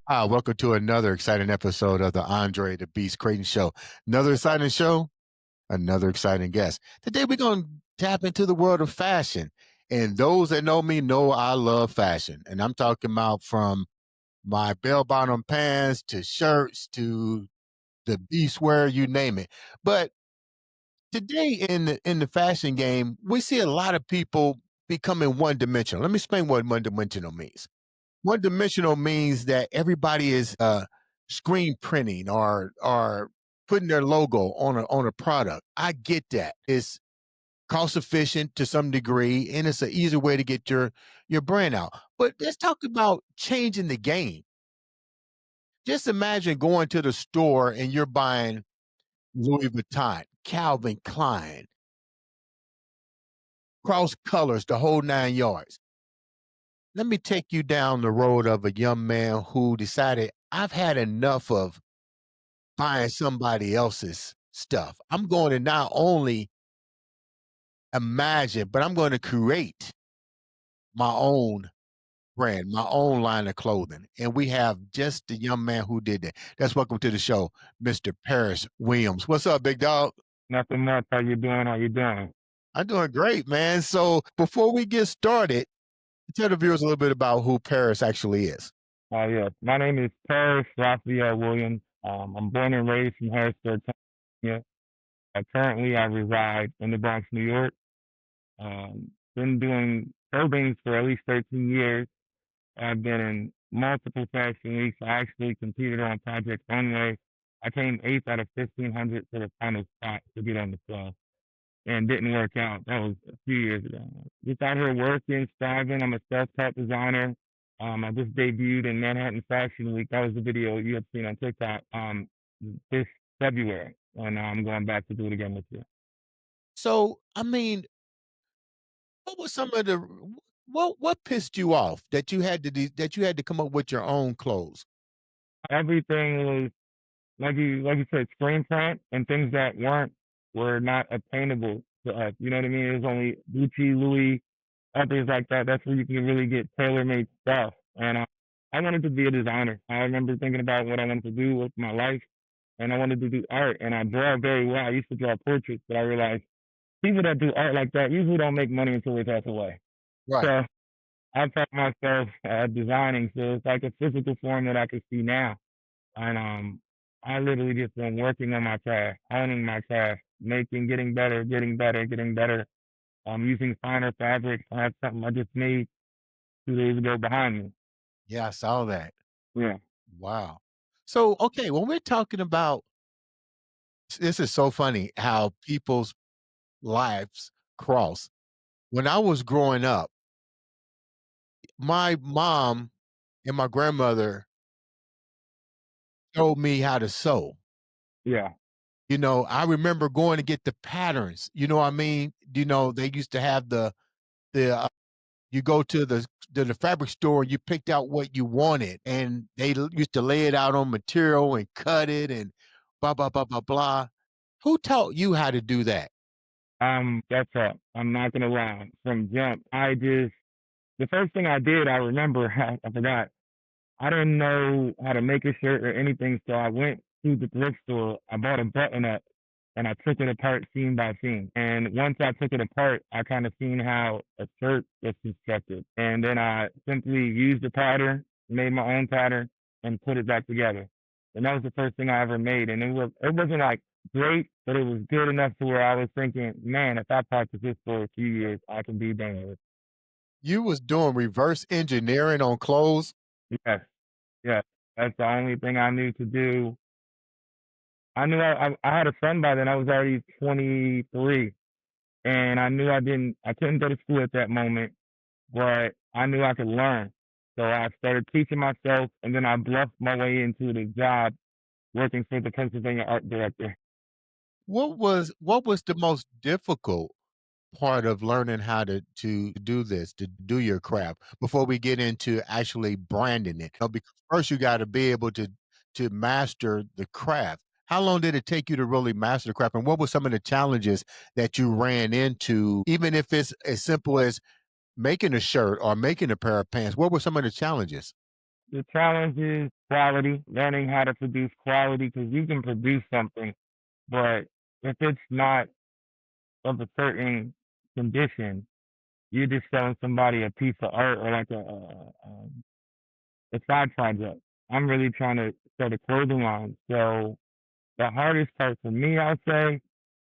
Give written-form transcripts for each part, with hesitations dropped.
Welcome to another exciting episode of the Andre The Beast Crayton Show. Another exciting show, another exciting guest. Today we're going to tap into the world of fashion. And those that know me know I love fashion. And I'm talking about from my bell bottom pants to shirts to the beast wear, you name it. But today in the fashion game, we see a lot of people becoming one dimensional. Let me explain what one dimensional means. One dimensional means that everybody is screen printing or putting their logo on a product. I get that. It's cost efficient to some degree, and it's an easy way to get your brand out. But let's talk about changing the game. Just imagine going to the store and you're buying Louis Vuitton, Calvin Klein, cross colors, the whole 9 yards. Let me take you down the road of a young man who decided I've had enough of buying somebody else's stuff. I'm going to not only imagine, but I'm going to create my own brand, my own line of clothing. And we have just the young man who did that. That's welcome to the show, Mr. Paris Williams. What's up, big dog? Nothing much. How you doing? How you doing? I'm doing great, man. So before we get started, tell the viewers a little bit about who Paris actually is. Yeah. My name is Paris Rafeal Williams. I'm born and raised in Harrisburg, Pennsylvania. Currently, I reside in the Bronx, New York. Been doing paving for at least 13 years. I've been in multiple fashion weeks. I actually competed on Project Runway. I came eighth out of 1,500 to the final spot to get on the floor, and didn't work out. That was a few years ago. Just out here working, striving. I'm a self-taught designer. I just debuted in Manhattan Fashion Week. That was the video you have seen on TikTok this February, and I'm going back to do it again this year. So, I mean, what was some of the what pissed you off that that you had to come up with your own clothes? Everything was like you said, screen print and things that were not attainable to us. You know what I mean? It was only Gucci, Louis, others like that. That's where you can really get tailor made stuff. And I wanted to be a designer. I remember thinking about what I wanted to do with my life, and I wanted to do art. And I draw very well. I used to draw portraits, but I realized people that do art like that usually don't make money until they pass away. Right. So I taught myself designing. So it's like a physical form that I can see now. And I literally just been working on my craft, honing my craft, getting better, getting better, getting better. Using finer fabrics. I have something I just made 2 days ago behind me. Yeah, I saw that. Yeah. Wow. So, okay, when we're talking about this is so funny how people's lives cross. When I was growing up, my mom and my grandmother showed me how to sew. Yeah. I remember going to get the patterns. You know what I mean? They used to have the you go to the fabric store and you picked out what you wanted, and they used to lay it out on material and cut it and blah blah blah blah blah. Who taught you how to do that? That's up. I'm not gonna lie. From jump, the first thing I did, I remember, I forgot. I didn't know how to make a shirt or anything, so I went to the thrift store. I bought a button up and I took it apart seam by seam. And once I took it apart, I kind of seen how a shirt was constructed. And then I simply used the pattern, made my own pattern, and put it back together. And that was the first thing I ever made. And it wasn't like great, but it was good enough to where I was thinking, man, if I practice this for a few years, I can be done with it. You was doing reverse engineering on clothes? Yes, yes. That's the only thing I knew to do. I knew I had a son by then. I was already 23, and I knew I couldn't go to school at that moment, but I knew I could learn. So I started teaching myself, and then I bluffed my way into the job working for the Pennsylvania art director. What was the most difficult part of learning how to do this, to do your craft before we get into actually branding it? Because first you got to be able to master the craft. How long did it take you to really master the craft? And what were some of the challenges that you ran into, even if it's as simple as making a shirt or making a pair of pants? What were some of the challenges? The challenge is quality, learning how to produce quality because you can produce something, but if it's not of a certain condition, you're just selling somebody a piece of art or like a side project. I'm really trying to start a clothing line. So the hardest part for me, I'll say,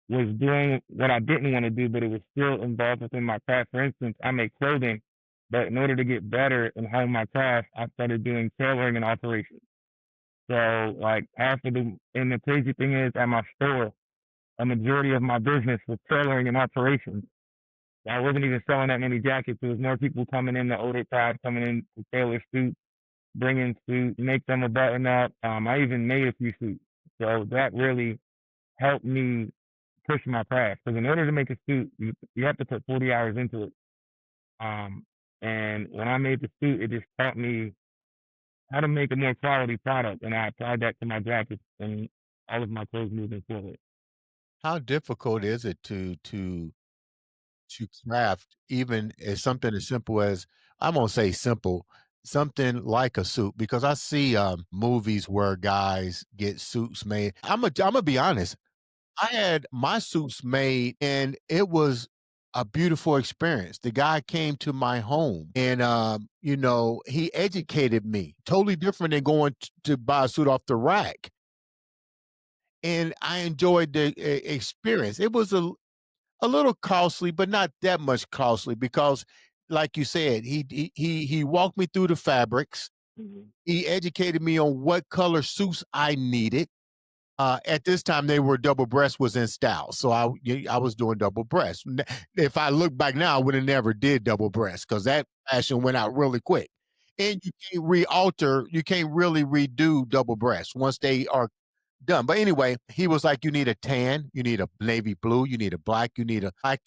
was doing what I didn't want to do, but it was still involved within my craft. For instance, I make clothing, but in order to get better and hone my craft, I started doing tailoring and alterations. So like and the crazy thing is at my store, a majority of my business was tailoring and alterations. I wasn't even selling that many jackets. There was more people coming in the older crowd, coming in to tailor suits, bringing suits, make them a button up. I even made a few suits. So that really helped me push my craft. Because in order to make a suit, you have to put 40 hours into it. Um, and when I made the suit, it just taught me how to make a more quality product. And I applied that to my jackets and all of my clothes moving forward. How difficult is it to craft even as something as simple as I'm gonna say simple, something like a suit? Because I see, movies where guys get suits made. Imma be honest, I had my suits made, and it was a beautiful experience. The guy came to my home and, he educated me, totally different than going to buy a suit off the rack, and I enjoyed the experience. It was a little costly, but not that much costly because, like you said, he walked me through the fabrics. Mhm. He educated me on what color suits I needed. At this time, they were double breast was in style, so I was doing double breast. If I look back now, I would have never did double breast because that fashion went out really quick. And you can't re-alter, you can't really redo double breast once they are done. But anyway, he was like, "You need a tan, you need a navy blue, you need a black, you need a black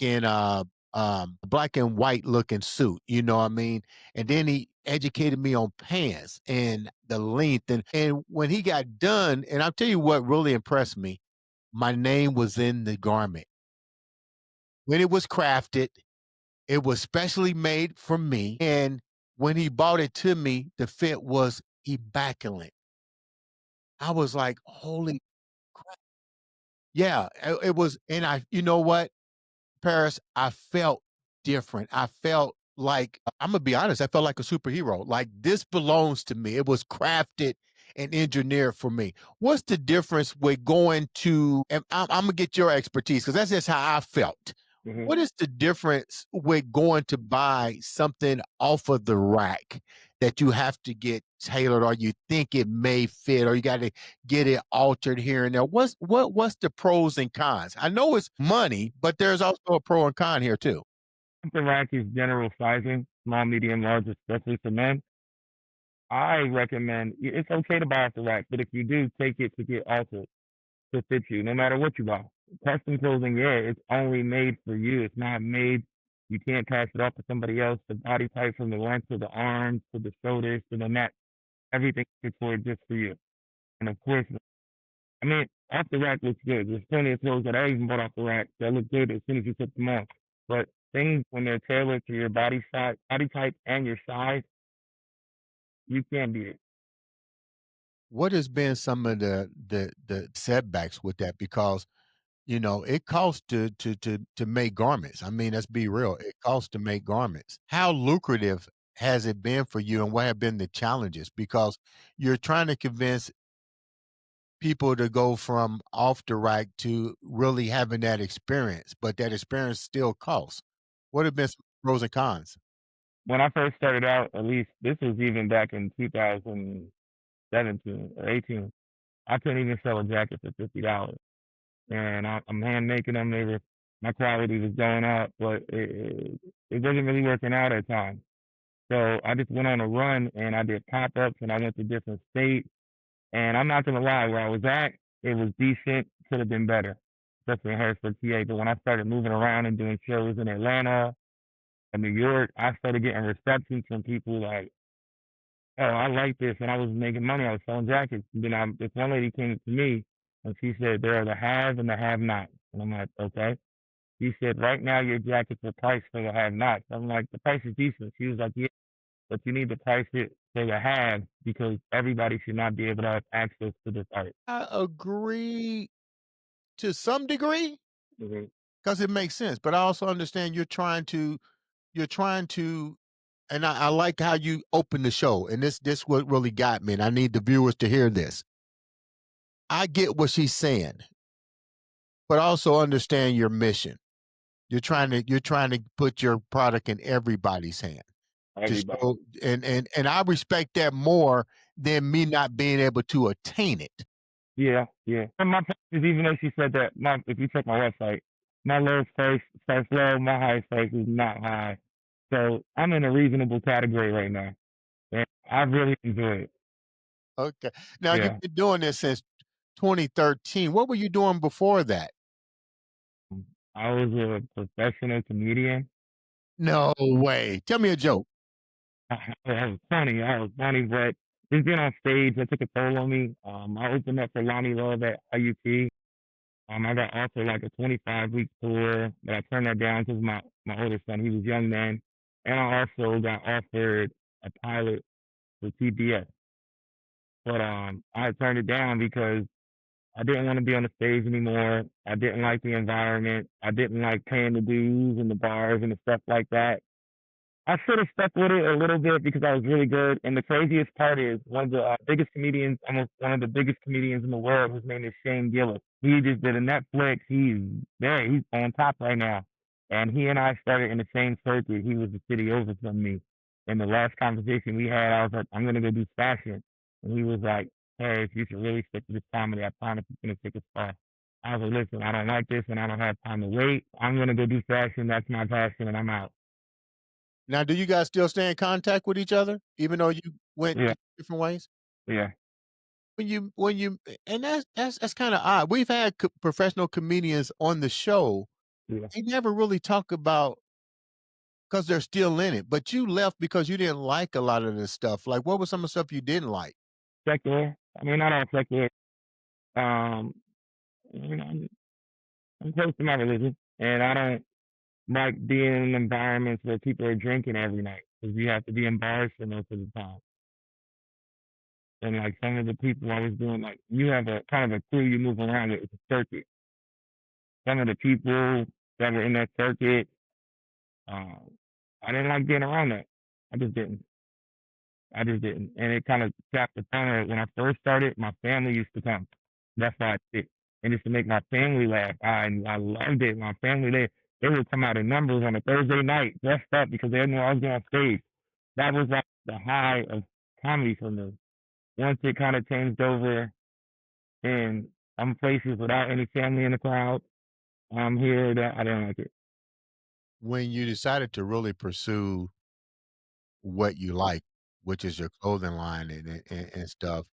and white looking suit." You know what I mean? And then he educated me on pants and the length. And when he got done, and I'll tell you what really impressed me, my name was in the garment. When it was crafted, it was specially made for me. And when he bought it to me, the fit was immaculate. I was like, holy crap. Yeah, it was, and you know what, Paris, I felt different. I felt like I'm gonna be honest, I felt like a superhero. Like this belongs to me. It was crafted and engineered for me. What's the difference with going to? And I'm gonna get your expertise because that's just how I felt. Mhm. What is the difference with going to buy something off of the rack that you have to get tailored, or you think it may fit, or you got to get it altered here and there? What's the pros and cons? I know it's money, but there's also a pro and con here too. The rack is general sizing, small, medium, large, especially for men. I recommend it's okay to buy off the rack, but if you do, take it to get altered to fit you, no matter what you buy. Custom clothing, yeah, it's only made for you. It's not made. You can't pass it off to somebody else. The body type from the length to the arms to the shoulders to the neck, everything is for just for you. And of course, I mean, off the rack looks good. There's plenty of clothes that I even bought off the rack that look good as soon as you put them on. But things when they're tailored to your body type, and your size, you can't beat it. What has been some of the setbacks with that? Because it costs to make garments. I mean, let's be real. It costs to make garments. How lucrative has it been for you, and what have been the challenges? Because you're trying to convince people to go from off the rack to really having that experience, but that experience still costs. What have been some pros and cons? When I first started out, at least this was even back in 2017 or 18. I couldn't even sell a jacket for $50, and I'm hand making them. My quality was going up, but it wasn't really working out at times. So I just went on a run and I did pop ups and I went to different states. And I'm not gonna lie, where I was at, it was decent. Could have been better, especially in Harrisburg, PA. But when I started moving around and doing shows in Atlanta and New York, I started getting receptions from people like, "Oh, I like this," and I was making money. I was selling jackets. And then this one lady came to me and she said, "There are the have and the have-nots." And I'm like, "Okay." She said, "Right now your jackets are priced for the have-nots." I'm like, "The price is decent." She was like, "Yeah, but you need to price it for the haves because everybody should not be able to have access to this art. I agree to some degree Mhm. because it makes sense, but I also understand you're trying to and I like how you open the show, and this what really got me, and I need the viewers to hear this. I get what she's saying, but also understand your mission. You're trying to put your product in everybody's hand to Everybody. show and I respect that more than me not being able to attain it. Yeah, yeah. And my price is even though she said that my if you check my website, my lowest price starts low, my highest price is not high. So I'm in a reasonable category right now. And I really enjoy it. Okay. Now you've Yeah. been doing this since 2013. What were you doing before that? I was a professional comedian. No way. Tell me a joke. I was funny, but just being on stage, that took a toll on me. I opened up for Lonnie Love at IUP. I got offered like a 25-week tour, but I turned that down because my oldest son, he was young then. And I also got offered a pilot for TBS, but I turned it down because I didn't want to be on the stage anymore. I didn't like the environment. I didn't like paying the dues and the bars and the stuff like that. I should have stuck with it a little bit because I was really good. And the craziest part is one of the biggest comedians, almost one of the biggest comedians in the world, his name is Shane Gillis. He just did a Netflix. He's there. He's on top right now. And he and I started in the same circuit. He was the city over from me. And the last conversation we had, I was like, I'm going to go do fashion. And he was like, hey, if you should really stick to this comedy, I promise it's going to take a spot. I was like, listen, I don't like this and I don't have time to wait. I'm going to go do fashion. That's my passion and I'm out. Now, do you guys still stay in contact with each other even though you went Yeah. different ways? Yeah. When you and that's kinda odd. We've had professional comedians on the show. Yeah. They never really talk about because 'cause they're still in it, but you left because you didn't like a lot of this stuff. Like, what was some of the stuff you didn't like? Secular. I mean, not all secular. Um, I'm close to my religion, and I don't like being in environments where people are drinking every night because you have to be in bars for most of the time. And like some of the people I was doing, like you have a kind of a crew you move around with. It's a circuit. Some of the people that were in that circuit, um, I didn't like being around that. I just didn't. I just didn't. And it kind of tapped the corner. When I first started, my family used to come. That's why I did. And just to make my family laugh. I loved it. My family, they would come out in numbers on a Thursday night dressed up because they knew I was going on stage. That was like the high of comedy for me. Once it kind of changed over and I'm places without any family in the crowd, I'm here that I didn't like it. When you decided to really pursue what you like, which is your clothing line and stuff,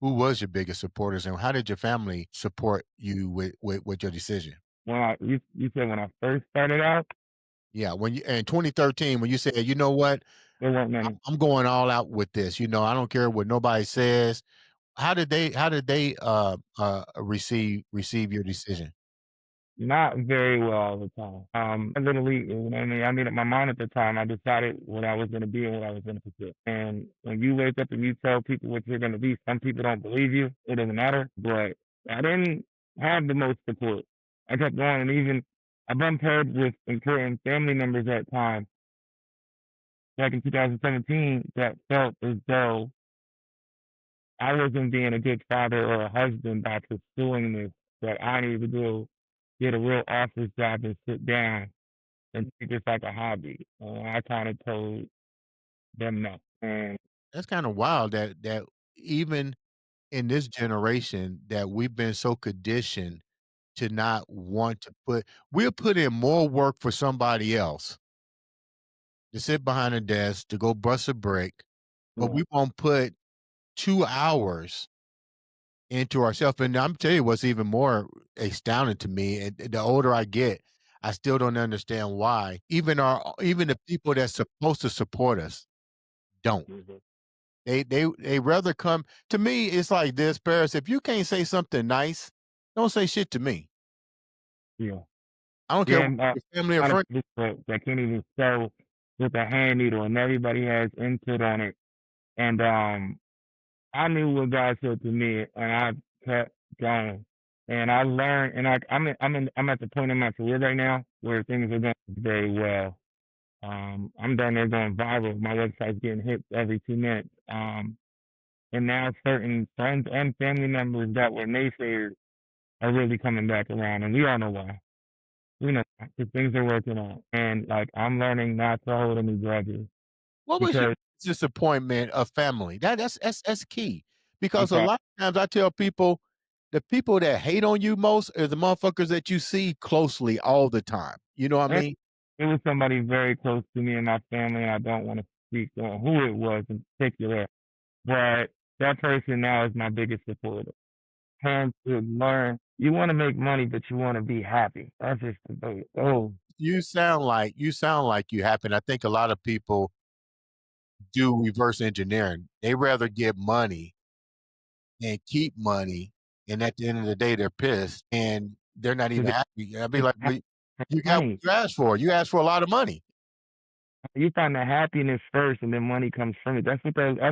who was your biggest supporters, and how did your family support you with your decision? When you said when I first started out, Yeah, when you in 2013, when you said, "You know what? there weren't many. I'm going all out with this, I don't care what nobody says." How did they receive your decision? Not very well all the time. I literally, you know what I mean? I made up my mind at the time. I decided what I was going to be and what I was going to pursue. And when you wake up and you tell people what you're going to be, some people don't believe you. It doesn't matter. But I didn't have the most support. I kept going, and even I bumped heads with important family members at times back in 2017 that felt as though I wasn't being a good father or a husband by pursuing this, that I needed to go get a real office job and sit down and treat this like a hobby. I kind of told them no. And That's kinda wild that even in this generation that we've been so conditioned to not want to we'll put in more work for somebody else to sit behind a desk, to go bust a brick, but yeah, we won't put 2 hours into ourself, and I'm tell you what's even more astounding to me, and the older I get, I still don't understand why even the people that's supposed to support us don't. mhm, They rather come to me, it's like this, Paris, if you can't say something nice, don't say shit to me. yeah, I don't care yeah. if And your family or kind of friend. people that can't even sew with a hand needle, and everybody has input on it. And I knew what God said to me, and I kept going. And I learned, and I'm at the point in my career right now where things are going very well. I'm down there going viral. My website's getting hits every 2 minutes. And now certain friends and family members that were naysayers are really coming back around, and we all know why. We know because things are working out, and like I'm learning not to hold any grudges What was your because disappointment of family? That's key because a okay, lot of times I tell people the people that hate on you most are the motherfuckers that you see closely all the time. You know what I and mean? it was somebody very close to me and my family, and I don't want to speak on who it was in particular, but that person now is my biggest supporter. Trying to learn, you want to make money, but you want to be happy. That's just the thing. Oh, You sound like you happen. I think a lot of people do reverse engineering. They rather get money and keep money, and at the end of the day, they're pissed and they're not even because happy. I'd be it's like, "Well, you got what money. you asked for. You asked for a lot of money." You find the happiness first, and then money comes from it. That's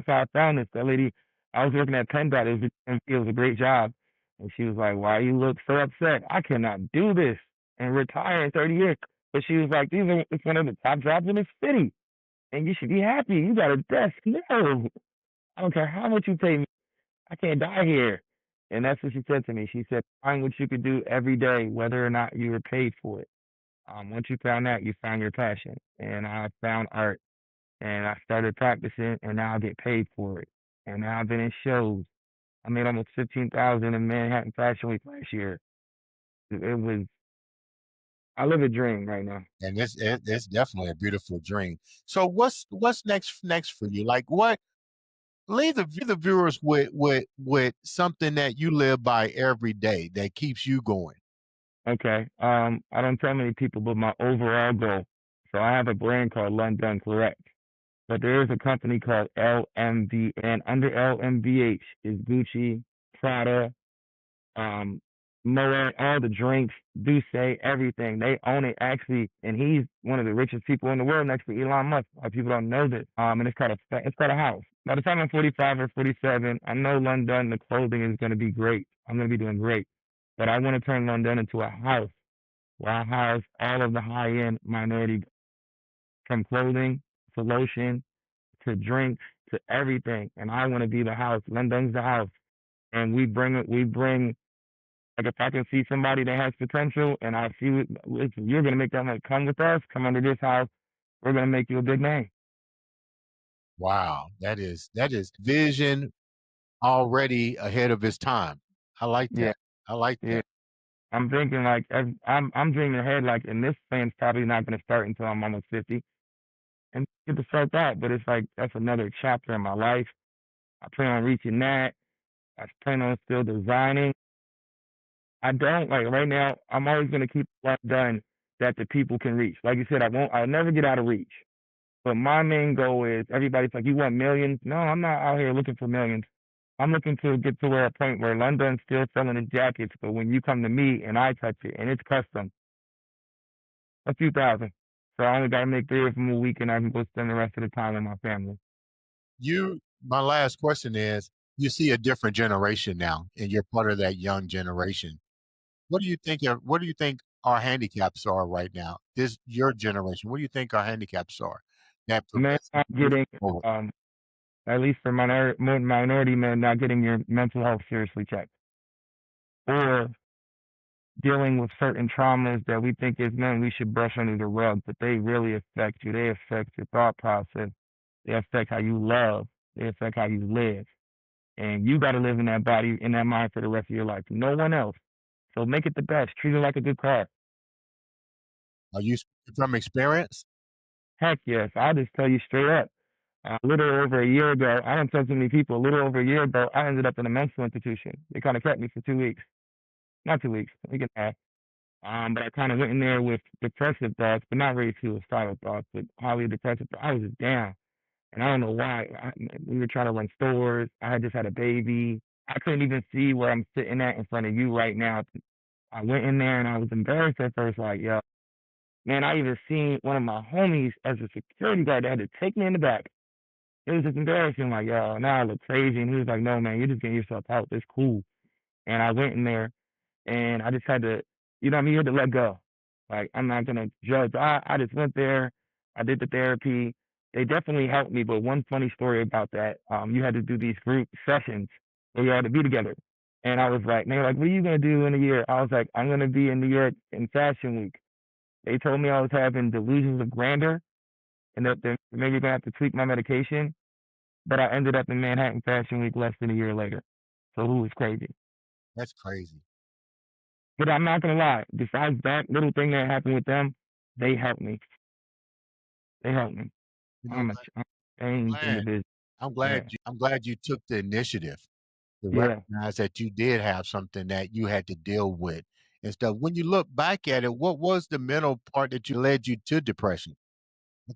how I found this. That lady, I was working at PennDOT. It was a great job, and she was like, "Why you look so upset? I cannot do this and retire in 30 years." But she was like, it's one of the top jobs in the city, and you should be happy. You got a desk. No, I don't care how much you pay me. I can't die here." And that's what she said to me. She said, "Find what you could do every day, whether or not you were paid for it. Once you found that, you found your passion." And I found art, and I started practicing, and now I get paid for it. And now I've been in shows. I made almost 15,000 in Manhattan Fashion Week last year. It was I live a dream right now. And it's definitely a beautiful dream. So what's next for you? Like what leave the viewers with something that you live by every day that keeps you going. Okay. I don't tell many people, but my overall goal. So I have a brand called London Correct, but there is a company called LMV, and under LMVH is Gucci, Prada, um, Moet, all the drinks, Douce, everything. They own it actually, and he's one of the richest people in the world next to Elon Musk. A lot of people don't know this. And it's called a house. By the time I'm 45 or 47, I know London, the clothing is going to be great. I'm going to be doing great, but I want to turn London into a house where I house all of the high end minority, from clothing to lotion to drinks to everything. And I want to be the house. London's the house, and we bring it. We bring like if I can see somebody that has potential and I see it, listen, you're gonna make that money. Come with us. Come under this house. We're gonna make you a big name. Wow, that is vision already ahead of its time. I like Yeah, that. I like yeah. that. I'm thinking like I'm dreaming ahead. Like, and this plan's probably not gonna start until I'm almost 50, and get to start that. But it's like that's another chapter in my life. I plan on reaching that. I plan on still designing. I don't like right now. I'm always gonna keep what done that the people can reach. Like you said, I won't. I'll never get out of reach. But my main goal is everybody's like, you want millions? No, I'm not out here looking for millions. I'm looking to get to where a point where London's still selling his jackets, but when you come to me and I touch it and it's custom, a few thousand. So I only gotta make 3 of them a week and I can go spend the rest of the time with my family. My last question is, you see a different generation now, and you're part of that young generation. What do you think our handicaps are right now? This your generation. What do you think our handicaps are that Men prevents us not from moving getting, forward? at least for minority men, not getting your mental health seriously checked, or dealing with certain traumas that we think as men we should brush under the rug, but they really affect you. They affect your thought process. They affect how you love. They affect how you live. And you got to live in that body, in that mind for the rest of your life. No one else. So make it the best. Treat it like a good car. Are you speaking from experience? Heck yes. I'll just tell you straight up. A little over a year ago, I didn't tell too many people. A little over a year ago, I ended up in a mental institution. They kind of kept me for 2 weeks. Not 2 weeks, a week and a half. But I kind of went in there with depressive thoughts, but not really suicidal thoughts, but highly depressive. I was just down, and I don't know why. We were trying to run stores. I had just had a baby. I couldn't even see where I'm sitting at in front of you right now. I went in there and I was embarrassed at first, like, yo, man, I even seen one of my homies as a security guard that had to take me in the back. it was just embarrassing. Like, yo, now I look crazy. And he was like, no, man, you're just getting yourself out. It's cool. And I went in there and I just had to, you know what I mean? You had to let go. Like, I'm not going to judge. I just went there. I did the therapy. They definitely helped me. But one funny story about that, you had to do these group sessions where you had to be together. And I was like, man, like, what are you going to do in a year? I was like, I'm going to be in New York in Fashion Week. They told me I was having delusions of grandeur and that they're maybe going to have to tweak my medication. But I ended up in Manhattan Fashion Week less than a year later. So who was crazy? That's crazy. But I'm not gonna lie. Besides that little thing that happened with them, they helped me. They helped me. You know I'm a what? change in the Glad. business. Yeah. I'm glad you took the initiative to Yeah. recognize that you did have something that you had to deal with and stuff. When you look back at it, what was the mental part that you led you to depression?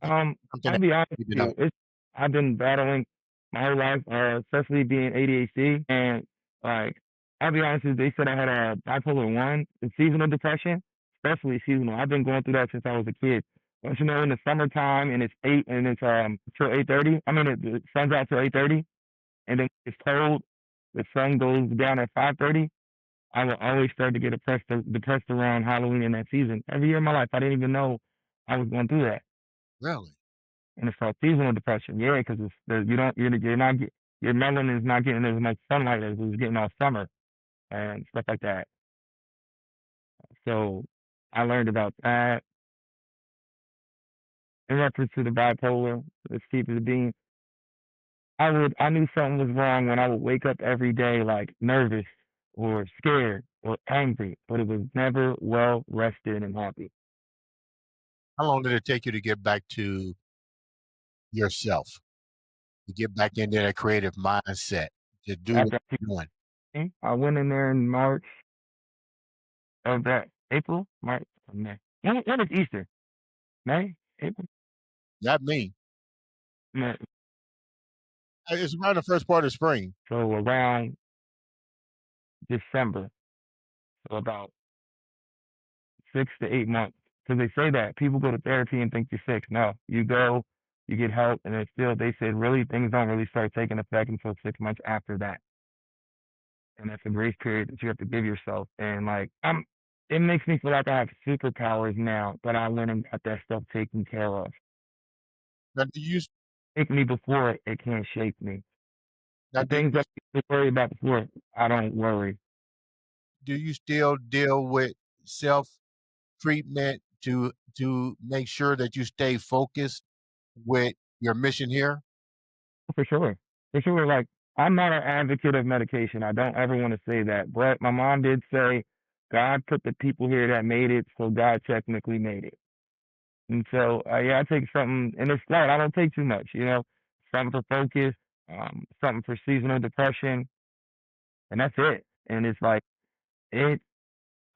I think something I'll that be honest you with did not. you. I've been battling my whole life, especially being ADHD, and like I'll be honest with you, they said I had a bipolar one and seasonal depression, especially seasonal. I've been going through that since I was a kid. Don't you know, in the summertime and it's 8 and it's till 8:30. I mean, the sun's out till 8:30, and then it's cold. The sun goes down at 5:30. I will always start to get depressed around Halloween in that season. Every year of my life, I didn't even know I was going through that, Really? and it's called seasonal depression. Yeah, because you don't you're not your melanin is not getting as much sunlight as it was getting all summer and stuff like that. So I learned about that in reference to the bipolar. Let's keep it being. I knew something was wrong when I would wake up every day like nervous or scared or angry, but it was never well rested and happy. How long did it take you to get back to yourself, to get back into that creative mindset, to do what After you're doing? I went in there in March of that April, March, or May. When is Easter? May, April, Not me. May. It's around the first part of spring. So around December, so about 6 to 8 months. Because they say that people go to therapy and think you're sick. No, you go, you get help, and it's still they said really things don't really start taking effect until 6 months after that, and that's a grace period that you have to give yourself. And like it makes me feel like I have superpowers now that I went and got that stuff taken care of. Now, Shake me before it can't shake me. now The things that I used to worry about before, I don't worry. do you still deal with self treatment to make sure that you stay focused with your mission here? For sure. For sure. Like, I'm not an advocate of medication. I don't ever want to say that. But my mom did say, God put the people here that made it, so God technically made it. And so, yeah, I take something, and it's light. I don't take too much, something for focus, something for seasonal depression, and that's it. And it's like, it,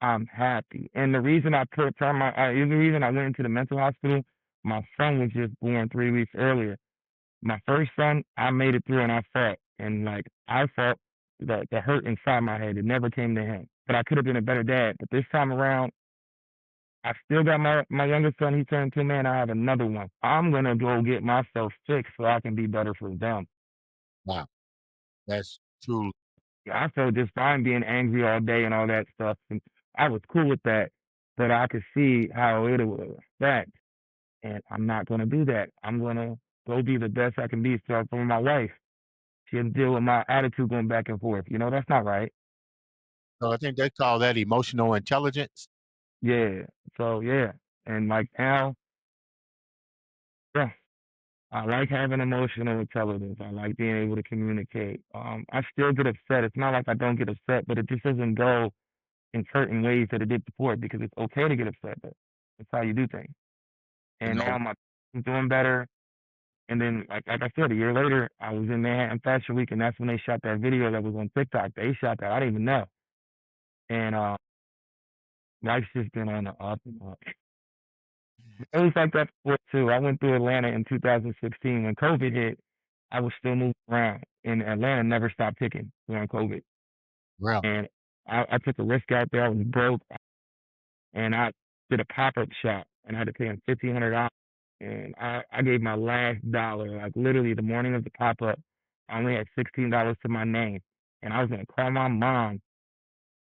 I'm happy. And the reason I put time, the reason I went into the mental hospital, my son was just born 3 weeks earlier. My first son, I made it through and I fought. And like I fought the hurt inside my head. It never came to him. But I could have been a better dad. But this time around, I still got my youngest son, he turned 2, man, I have another one. I'm gonna go get myself fixed so I can be better for them. Wow, that's true. I felt just fine being angry all day and all that stuff. And I was cool with that. But I could see how it would affect. And I'm not gonna do that. I'm gonna go be the best I can be for my wife. She had to deal with my attitude going back and forth. That's not right. So I think they call that emotional intelligence. Yeah. So yeah. And like now, yeah, I like having emotional intelligence. I like being able to communicate. I still get upset. It's not like I don't get upset, but it just doesn't go in certain ways that it did before because it's okay to get upset, but it's how you do things. You And know, now I'm doing better. And then, like I said, a year later, I was in Manhattan Fashion Week, and that's when they shot that video that was on TikTok. They shot that. I didn't even know. And life's just been on the up and up. It was like that before too. I went through Atlanta in 2016 when COVID hit. I was still moving around, and Atlanta never stopped ticking during COVID. really. And I took a risk out there. I was broke, and I did a pop up shop, and I had to pay them $1,500. and I gave my last dollar, like literally the morning of the pop up. I only had $16 to my name, and I was gonna call my mom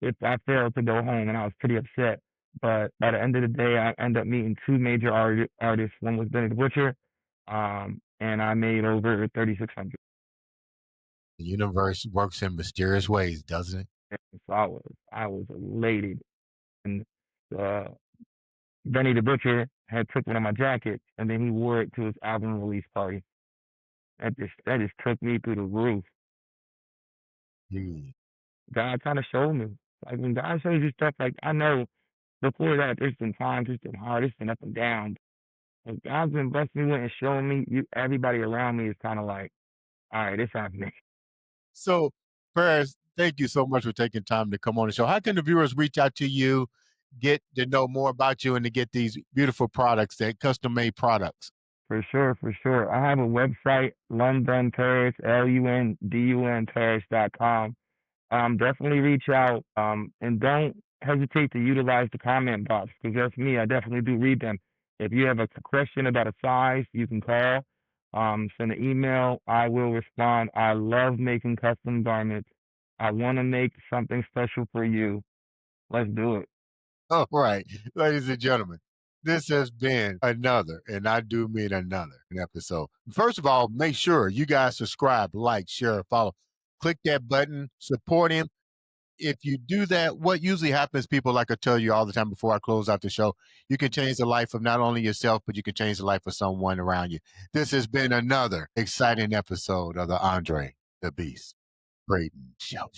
if I failed to go home, and I was pretty upset. But by the end of the day, I ended up meeting two major artists. One was Benny the Butcher, and I made over 3,600. The universe works in mysterious ways, doesn't it? So I was elated, and uh, Benny the Butcher had took one of my jackets, and then he wore it to his album release party. That just took me through the roof. Mm. God kind of showed me, like when God shows you stuff, like I know before that, there's been times, it's been hard, it's been up and down. And God's been blessing me with and showing me, everybody around me is kind of like, all right, it's happening. So, Paris, thank you so much for taking time to come on the show. How can the viewers reach out to you, get to know more about you, and to get these beautiful products, that custom made products? For sure, for sure. I have a website, London Paris, LUNDUN Paris.com. Definitely reach out, and don't hesitate to utilize the comment box because that's me. I definitely do read them. If you have a question about a size, you can call, send an email. I will respond. I love making custom garments. I want to make something special for you. Let's do it. All right, ladies and gentlemen, this has been another, and I do mean another, episode. First of all, make sure you guys subscribe, like, share, follow. Click that button, support him. If you do that, what usually happens, people, like I tell you all the time before I close out the show, you can change the life of not only yourself, but you can change the life of someone around you. This has been another exciting episode of the Andre the Beast Crayton Show.